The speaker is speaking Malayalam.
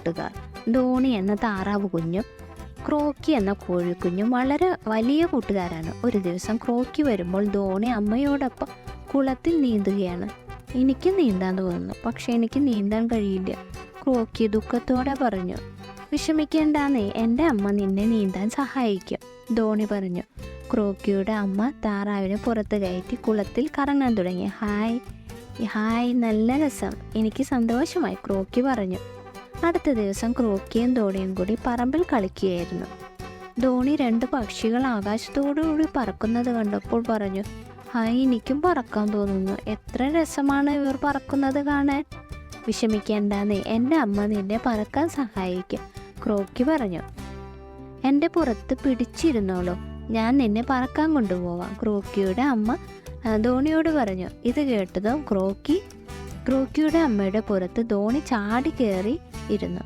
കൂട്ടുകാർ. ധോണി എന്ന താറാവ് കുഞ്ഞും ക്രോക്കി എന്ന കോഴിക്കുഞ്ഞും വളരെ വലിയ കൂട്ടുകാരാണ്. ഒരു ദിവസം ക്രോക്കി വരുമ്പോൾ ധോണി അമ്മയോടൊപ്പം കുളത്തിൽ നീന്തുകയാണ്. എനിക്ക് നീന്താൻ തോന്നുന്നു, പക്ഷെ എനിക്ക് നീന്താൻ കഴിയില്ല, ക്രോക്കി ദുഃഖത്തോടെ പറഞ്ഞു. വിഷമിക്കേണ്ടാന്നേ, എൻ്റെ അമ്മ നിന്നെ നീന്താൻ സഹായിക്കും, ധോണി പറഞ്ഞു. ക്രോക്കിയുടെ അമ്മ താറാവിനെ പുറത്ത് കയറ്റി കുളത്തിൽ കറങ്ങാൻ തുടങ്ങി. ഹായ് ഹായ്, നല്ല രസം, എനിക്ക് സന്തോഷമായി, ക്രോക്കി പറഞ്ഞു. അടുത്ത ദിവസം ക്രോക്കിയും ധോണിയും കൂടി പറമ്പിൽ കളിക്കുകയായിരുന്നു. ധോണി 2 പക്ഷികൾ ആകാശത്തോടുകൂടി പറക്കുന്നത് കണ്ടപ്പോൾ പറഞ്ഞു, ഹായ്, എനിക്കും പറക്കാൻ തോന്നുന്നു, എത്ര രസമാണ് ഇവർ പറക്കുന്നത് കാണാൻ. വിഷമിക്കേണ്ടാന്നേ, എൻ്റെ അമ്മ നിന്നെ പറക്കാൻ സഹായിക്കും, ക്രോക്കി പറഞ്ഞു. എൻ്റെ പുറത്ത് പിടിച്ചിരുന്നോളൂ, ഞാൻ നിന്നെ പറക്കാൻ കൊണ്ടുപോവാം, ക്രോക്കിയുടെ അമ്മ ധോണിയോട് പറഞ്ഞു. ഇത് കേട്ടതും ക്രോക്കിയുടെ അമ്മയുടെ പുറത്ത് ധോണി ചാടി കയറി ഇരുന്നു.